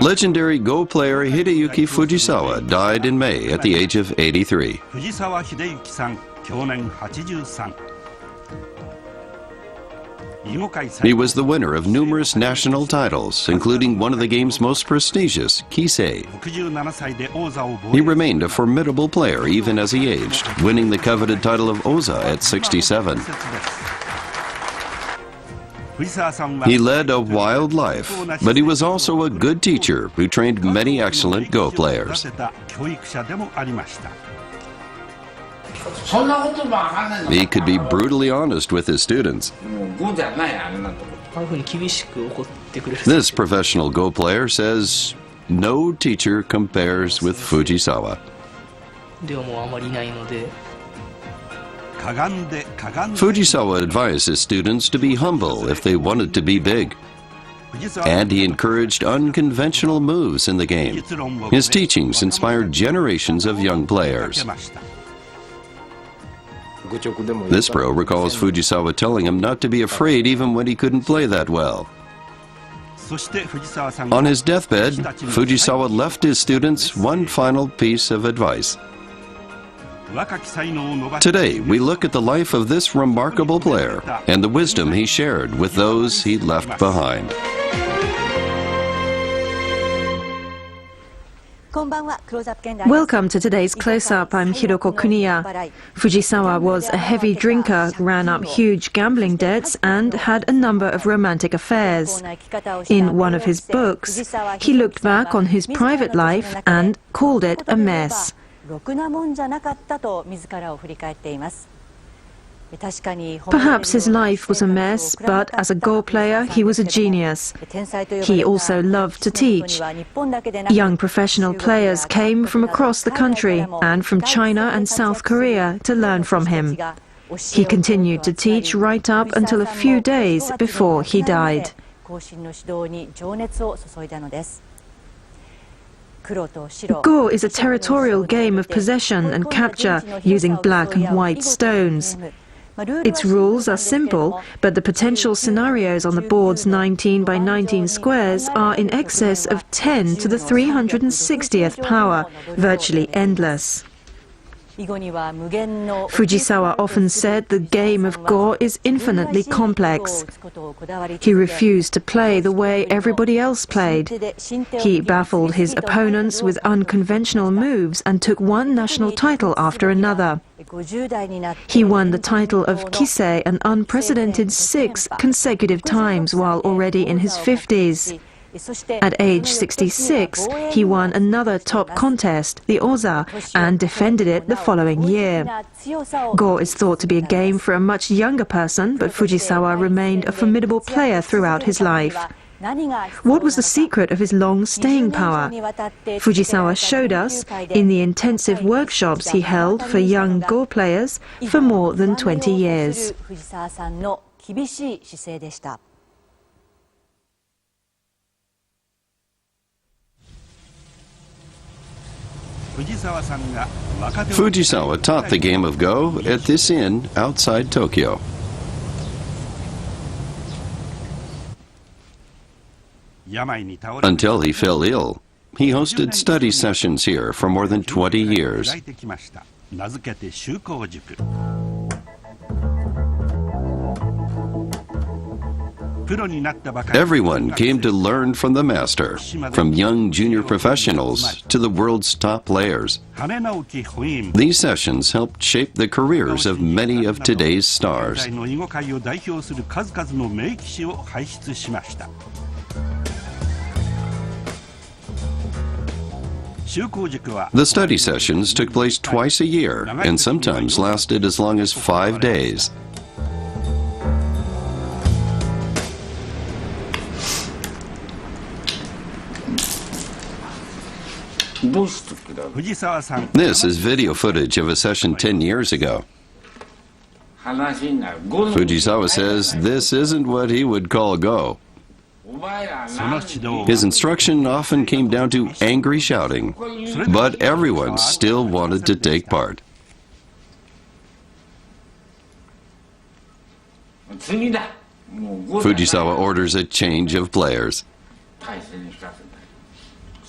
Legendary Go player Hideyuki Fujisawa died in May at the age of 83. Fujisawa Hideyuki-san, 享年83. He was the winner of numerous national titles, including one of the game's most prestigious, Kisei. He remained a formidable player even as he aged, winning the coveted title of Oza at 67. He led a wild life, but he was also a good teacher who trained many excellent Go players. He could be brutally honest with his students. This professional Go player says no teacher compares with Fujisawa. Fujisawa advised his students to be humble if they wanted to be big. And he encouraged unconventional moves in the game. His teachings inspired generations of young players. This pro recalls Fujisawa telling him not to be afraid even when he couldn't play that well. On his deathbed, Fujisawa left his students one final piece of advice. Today, we look at the life of this remarkable player and the wisdom he shared with those he left behind. Welcome to today's close-up. I'm Hiroko Kuniya. Fujisawa was a heavy drinker, ran up huge gambling debts and had a number of romantic affairs. In one of his books, he looked back on his private life and called it a mess. Perhaps his life was a mess, but as a Go player, he was a genius. He also loved to teach. Young professional players came from across the country and from China and South Korea to learn from him. He continued to teach right up until a few days before he died. Go is a territorial game of possession and capture using black and white stones. Its rules are simple, but the potential scenarios on the board's 19 by 19 squares are in excess of 10 to the 360th power, virtually endless. Fujisawa often said the game of Go is infinitely complex. He refused to play the way everybody else played. He baffled his opponents with unconventional moves and took one national title after another. He won the title of Kisei an unprecedented 6 consecutive times while already in his 50s. At age 66, he won another top contest, the Oza, and defended it the following year. Go is thought to be a game for a much younger person, but Fujisawa remained a formidable player throughout his life. What was the secret of his long staying power? Fujisawa showed us in the intensive workshops he held for young Go players for more than 20 years. Fujisawa taught the game of Go at this inn outside Tokyo. Until he fell ill, he hosted study sessions here for more than 20 years. Everyone came to learn from the master, from young junior professionals to the world's top players. These sessions helped shape the careers of many of today's stars. The study sessions took place twice a year and sometimes lasted as long as 5 days. This is video footage of a session 10 years ago. Fujisawa says this isn't what he would call Go. His instruction often came down to angry shouting, but everyone still wanted to take part. Fujisawa orders a change of players.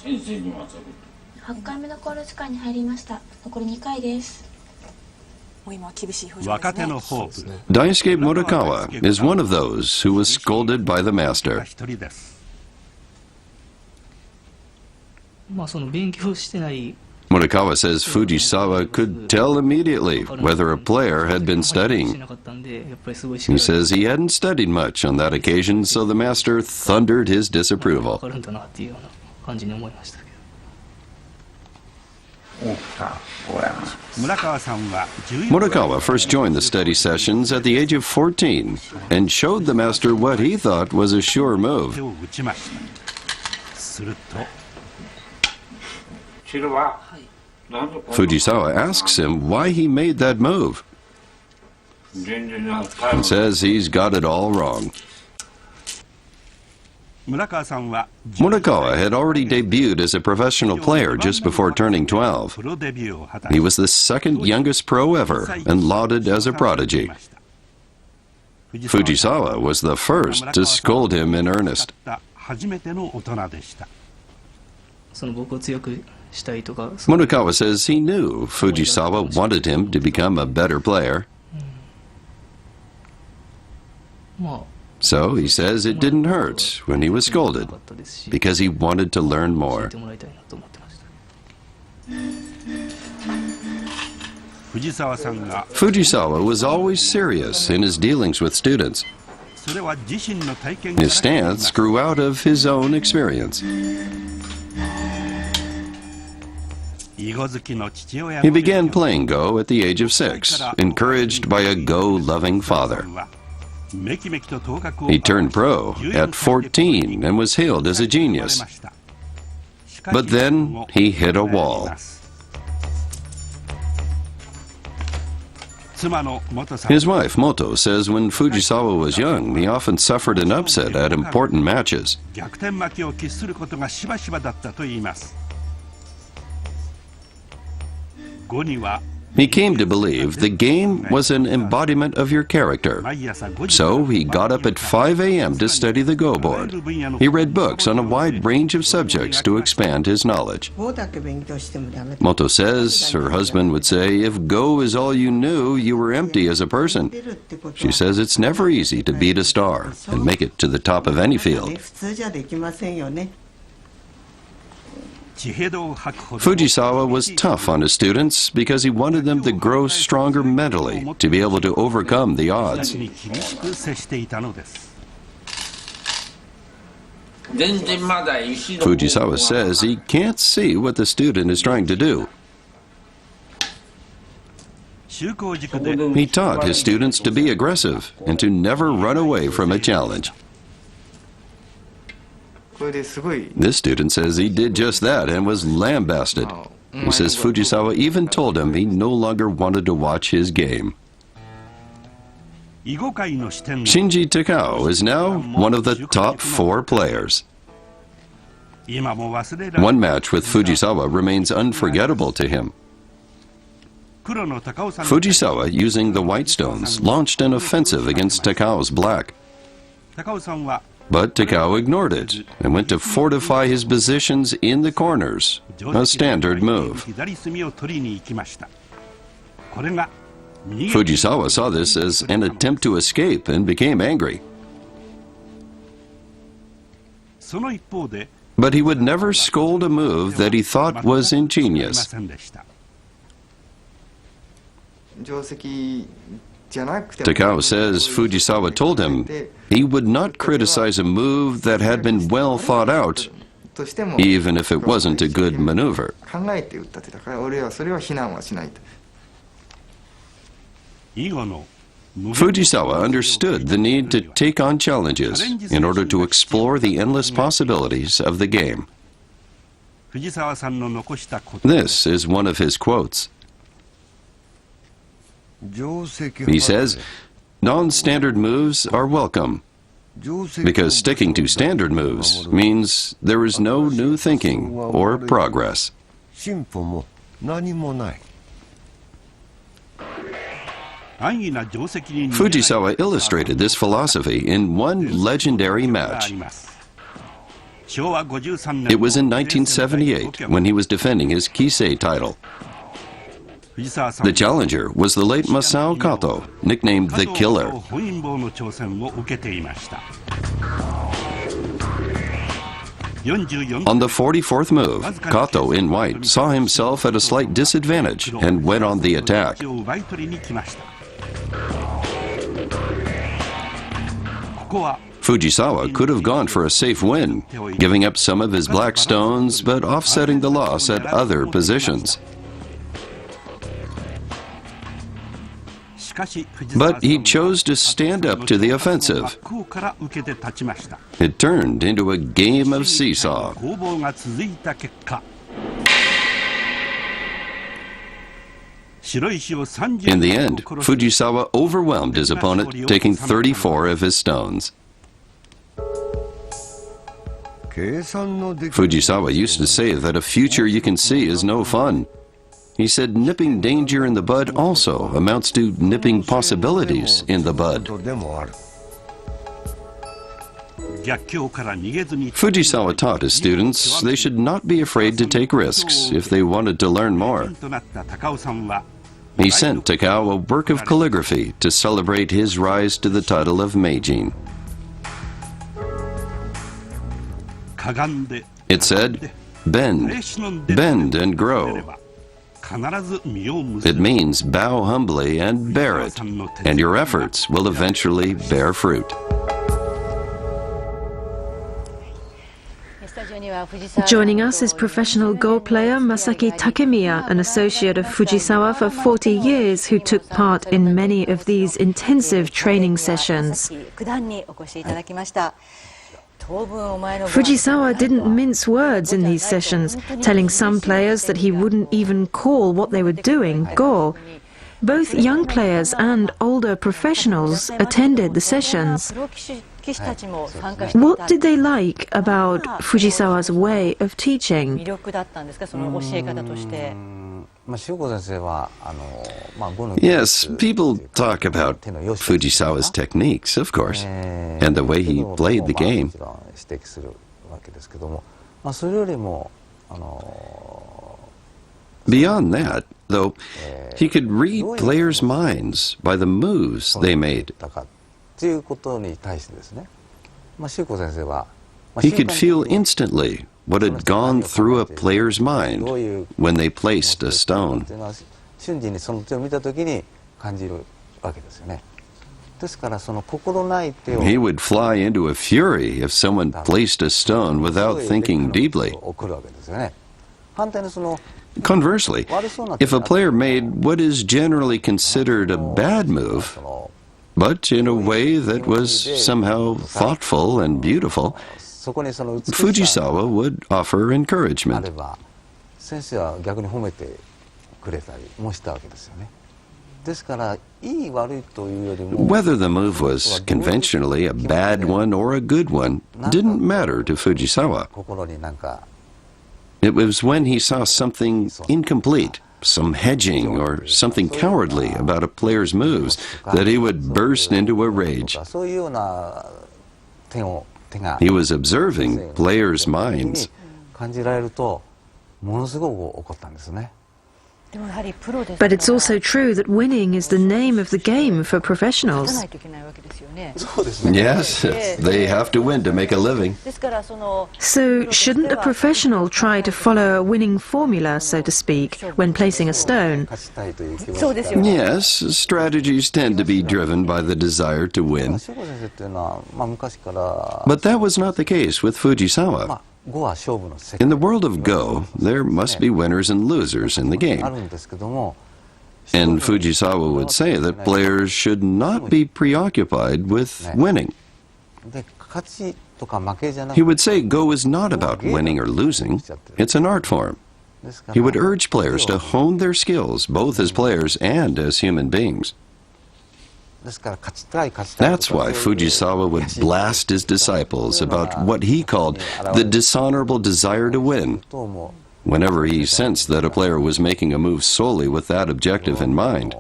8回目の考慮時間に入りました。残り2回です。若手のホープ Daisuke Murakawa is one of those who was scolded by the master. 一人です。Murakawa says Fujisawa could tell immediately whether a player had been studying. He says he hadn't studied much on that occasion, so the master thundered his disapproval. Murakawa first joined the study sessions at the age of 14 and showed the master what he thought was a sure move. Fujisawa asks him why he made that move and says he's got it all wrong. Murakawa had already debuted as a professional player just before turning 12. He was the second youngest pro ever and lauded as a prodigy. Fujisawa was the first to scold him in earnest. Murakawa says he knew Fujisawa wanted him to become a better player. So he says it didn't hurt when he was scolded because he wanted to learn more. Fujisawa was always serious in his dealings with students. His stance grew out of his own experience. He began playing Go at the age of 6, encouraged by a Go-loving father. He turned pro at 14 and was hailed as a genius. But then he hit a wall. His wife, Moto, says when Fujisawa was young, he often suffered an upset at important matches. He came to believe the game was an embodiment of your character. So he got up at 5 a.m. to study the Go board. He read books on a wide range of subjects to expand his knowledge. Moto says her husband would say, if Go is all you knew, you were empty as a person. She says it's never easy to beat a star and make it to the top of any field. Fujisawa was tough on his students because he wanted them to grow stronger mentally to be able to overcome the odds. Fujisawa says he can't see what the student is trying to do. He taught his students to be aggressive and to never run away from a challenge. This student says he did just that and was lambasted. He says Fujisawa even told him he no longer wanted to watch his game. Shinji Takao is now one of the top 4 players. One match with Fujisawa remains unforgettable to him. Fujisawa, using the white stones, launched an offensive against Takao's black. But Takao ignored it and went to fortify his positions in the corners, a standard move. Fujisawa saw this as an attempt to escape and became angry. But he would never scold a move that he thought was ingenious. Takao says Fujisawa told him he would not criticize a move that had been well thought out, even if it wasn't a good maneuver. Fujisawa understood the need to take on challenges in order to explore the endless possibilities of the game. This is one of his quotes. He says, non-standard moves are welcome, because sticking to standard moves means there is no new thinking or progress. Fujisawa illustrated this philosophy in one legendary match. It was in 1978 when he was defending his Kisei title. The challenger was the late Masao Kato, nicknamed the Killer. On the 44th move, Kato in white saw himself at a slight disadvantage and went on the attack. Fujisawa could have gone for a safe win, giving up some of his black stones but offsetting the loss at other positions. But he chose to stand up to the offensive. It turned into a game of seesaw. In the end, Fujisawa overwhelmed his opponent, taking 34 of his stones. Fujisawa used to say that a future you can see is no fun. He said nipping danger in the bud also amounts to nipping possibilities in the bud. Fujisawa taught his students they should not be afraid to take risks if they wanted to learn more. He sent Takao a work of calligraphy to celebrate his rise to the title of Meijin. It said, "Bend, bend and grow." It means bow humbly and bear it, and your efforts will eventually bear fruit. Joining us is professional Go player Masaki Takemiya, an associate of Fujisawa for 40 years who took part in many of these intensive training sessions. Fujisawa didn't mince words in these sessions, telling some players that he wouldn't even call what they were doing Go. Both young players and older professionals attended the sessions. What did they like about Fujisawa's way of teaching? Yes, people talk about Fujisawa's techniques, of course, and the way he played the game. Beyond that, though, he could read players' minds by the moves they made. He could feel instantly what had gone through a player's mind when they placed a stone. He would fly into a fury if someone placed a stone without thinking deeply. Conversely, if a player made what is generally considered a bad move, but in a way that was somehow thoughtful and beautiful, Fujisawa would offer encouragement. Whether the move was conventionally a bad one or a good one didn't matter to Fujisawa. It was when he saw something incomplete, some hedging or something cowardly about a player's moves, that he would burst into a rage. He was observing players' minds. But it's also true that winning is the name of the game for professionals. Yes, they have to win to make a living. So shouldn't a professional try to follow a winning formula, so to speak, when placing a stone? Yes, strategies tend to be driven by the desire to win. But that was not the case with Fujisawa. In the world of Go, there must be winners and losers in the game. And Fujisawa would say that players should not be preoccupied with winning. He would say Go is not about winning or losing, it's an art form. He would urge players to hone their skills, both as players and as human beings. That's why Fujisawa would blast his disciples about what he called the dishonorable desire to win, whenever he sensed that a player was making a move solely with that objective in mind.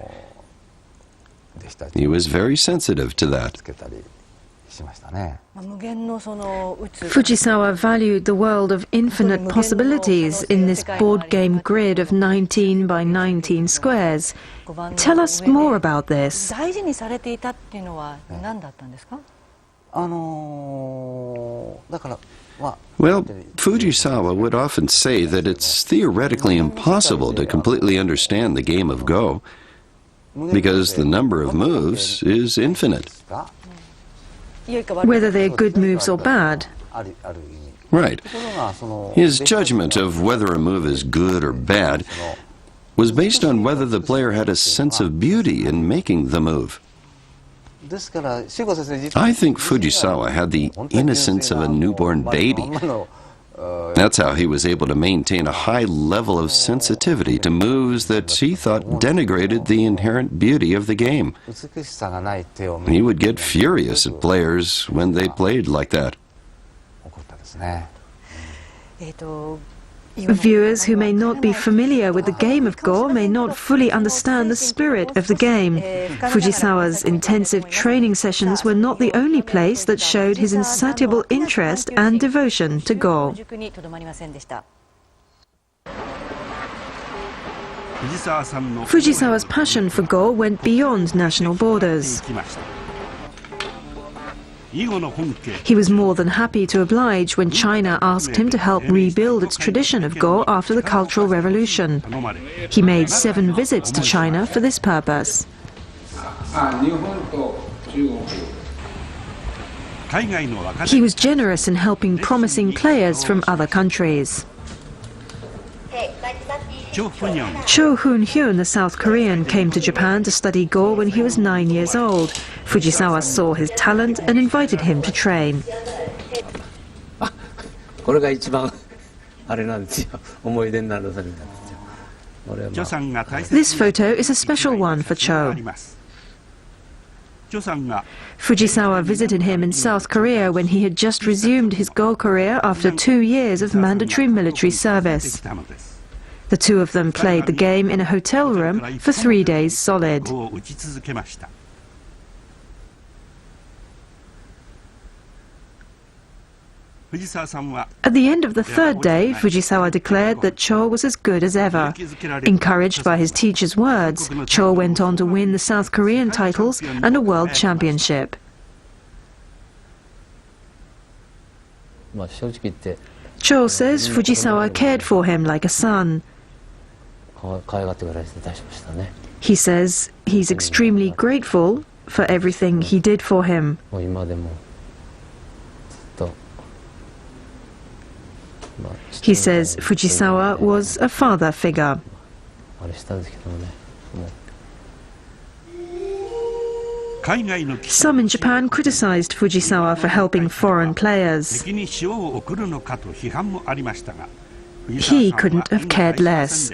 He was very sensitive to that. Fujisawa valued the world of infinite possibilities in this board game grid of 19 by 19 squares. Tell us more about this. Well, Fujisawa would often say that it's theoretically impossible to completely understand the game of Go, because the number of moves is infinite. Whether they're good moves or bad. Right. His judgment of whether a move is good or bad was based on whether the player had a sense of beauty in making the move. I think Fujisawa had the innocence of a newborn baby. That's how he was able to maintain a high level of sensitivity to moves that he thought denigrated the inherent beauty of the game. He would get furious at players when they played like that. Viewers who may not be familiar with the game of Go may not fully understand the spirit of the game. Fujisawa's intensive training sessions were not the only place that showed his insatiable interest and devotion to Go. Fujisawa's passion for Go went beyond national borders. He was more than happy to oblige when China asked him to help rebuild its tradition of Go after the Cultural Revolution. He made 7 visits to China for this purpose. He was generous in helping promising players from other countries. Cho Hoon-hyun, the South Korean, came to Japan to study Go when he was 9 years old. Fujisawa saw his talent and invited him to train. This photo is a special one for Cho. Fujisawa visited him in South Korea when he had just resumed his Go career after 2 years of mandatory military service. The two of them played the game in a hotel room for 3 days solid. At the end of the 3rd day, Fujisawa declared that Cho was as good as ever. Encouraged by his teacher's words, Cho went on to win the South Korean titles and a world championship. Cho says Fujisawa cared for him like a son. He says he's extremely grateful for everything he did for him. He says Fujisawa was a father figure. Some in Japan criticized Fujisawa for helping foreign pleiers. He couldn't have cared less.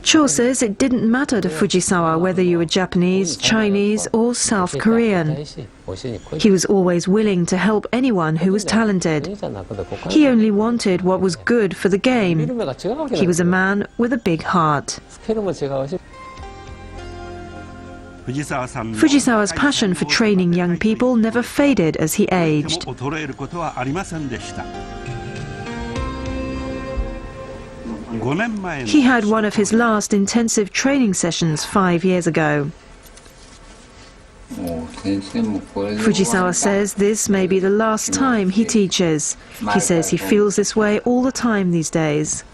Cho says it didn't matter to Fujisawa whether you were Japanese, Chinese or South Korean. He was always willing to help anyone who was talented. He only wanted what was good for the game. He was a man with a big heart. Fujisawa's passion for training young people never faded as he aged. He had one of his last intensive training sessions 5 years ago. Fujisawa says this may be the last time he teaches. He says he feels this way all the time these days.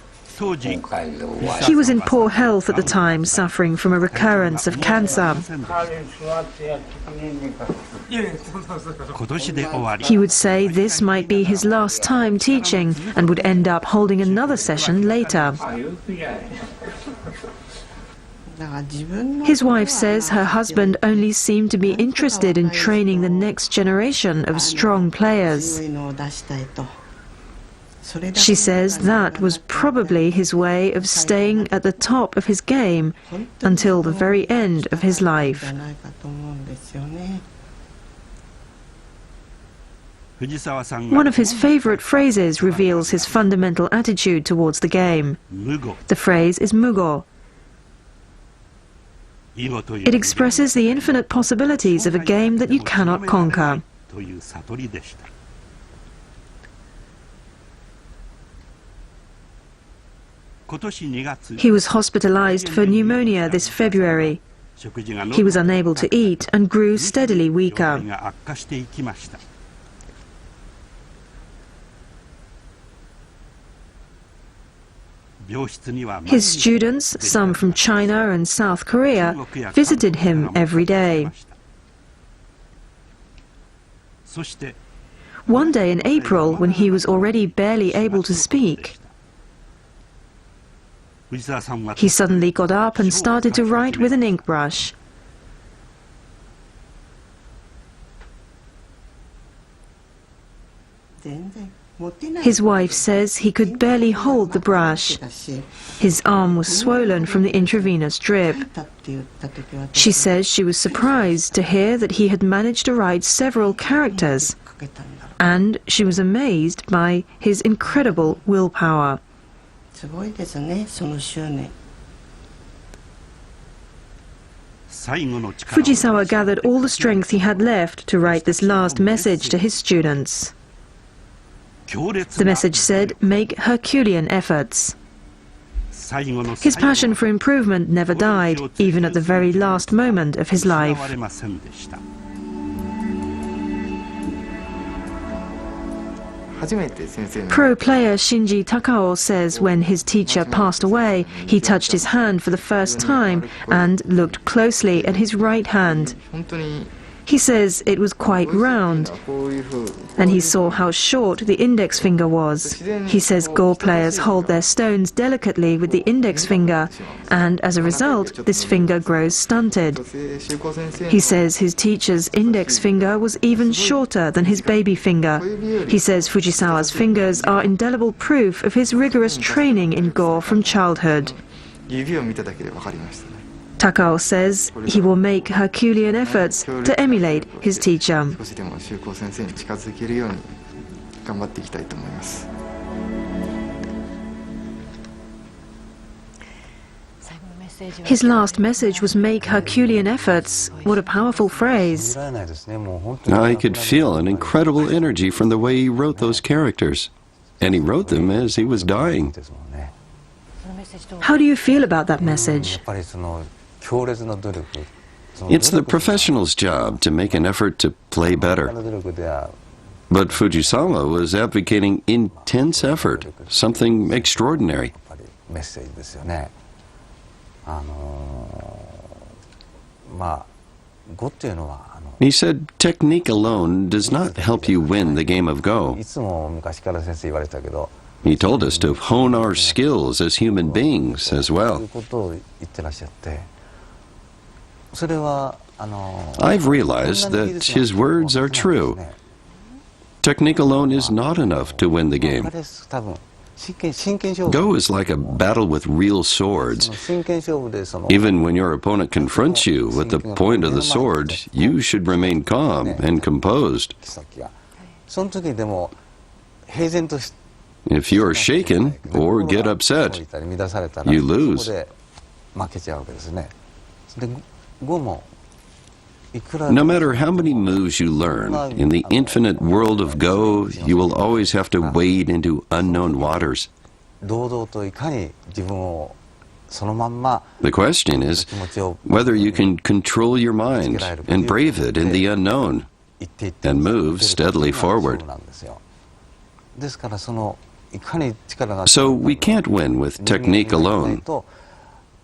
He was in poor health at the time, suffering from a recurrence of cancer. He would say this might be his last time teaching and would end up holding another session later. His wife says her husband only seemed to be interested in training the next generation of strong players. She says that was probably his way of staying at the top of his game until the very end of his life. One of his favorite phrases reveals his fundamental attitude towards the game. The phrase is mugo. It expresses the infinite possibilities of a game that you cannot conquer. He was hospitalized for pneumonia this February. He was unable to eat and grew steadily weaker. His students, some from China and South Korea, visited him every day. One day in April, when he was already barely able to speak, he suddenly got up and started to write with an ink brush. His wife says he could barely hold the brush. His arm was swollen from the intravenous drip. She says she was surprised to hear that he had managed to write several characters, and she was amazed by his incredible willpower. Fujisawa gathered all the strength he had left to write this last message to his students. The message said, "Make Herculean efforts." His passion for improvement never died, even at the very last moment of his life. Pro player Shinji Takao says when his teacher passed away, he touched his hand for the first time and looked closely at his right hand. He says it was quite round, and he saw how short the index finger was. He says Go players hold their stones delicately with the index finger, and as a result, this finger grows stunted. He says his teacher's index finger was even shorter than his baby finger. He says Fujisawa's fingers are indelible proof of his rigorous training in Go from childhood. Takao says he will make Herculean efforts to emulate his teacher. His last message was make Herculean efforts. What a powerful phrase. I could feel an incredible energy from the way he wrote those characters. And he wrote them as he was dying. How do you feel about that message? It's the professional's job to make an effort to play better. But Fujisawa was advocating intense effort, something extraordinary. He said technique alone does not help you win the game of Go. He told us to hone our skills as human beings as well. I've realized that his words are true. Technique alone is not enough to win the game. Go is like a battle with real swords. Even when your opponent confronts you with the point of the sword, you should remain calm and composed. If you're shaken or get upset, you lose. No matter how many moves you learn, in the infinite world of Go, you will always have to wade into unknown waters. The question is whether you can control your mind and brave it in the unknown and move steadily forward. So we can't win with technique alone.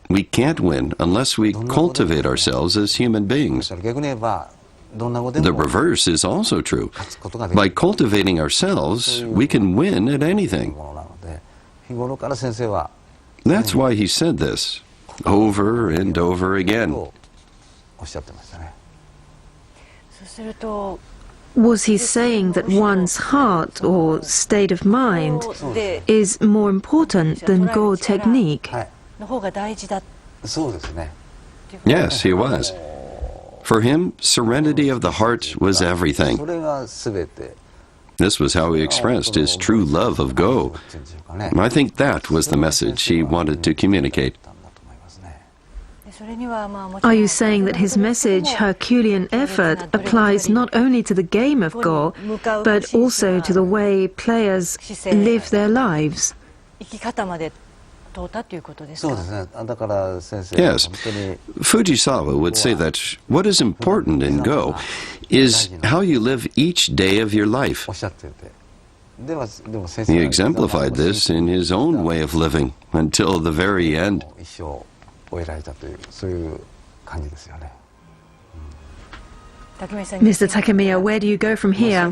We can't win unless we cultivate ourselves as human beings. The reverse is also true. By cultivating ourselves, we can win at anything. That's why he said this over and over again. Was he saying that one's heart or state of mind is more important than Go technique? Yes, he was. For him, serenity of the heart was everything. This was how he expressed his true love of Go. I think that was the message he wanted to communicate. Are you saying that his message, Herculean effort, applies not only to the game of Go, but also to the way players live their lives? Yes. Fujisawa would say that what is important in Go is how you live each day of your life. He exemplified this in his own way of living until the very end. Mr. Takemiya, where do you go from here?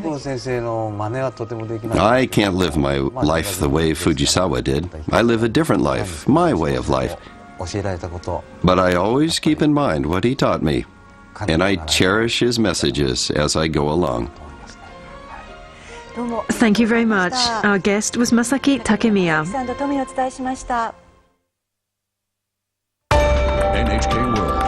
I can't live my life the way Fujisawa did. I live a different life, my way of life. But I always keep in mind what he taught me, and I cherish his messages as I go along. Thank you very much. Our guest was Masaki Takemiya. NHK World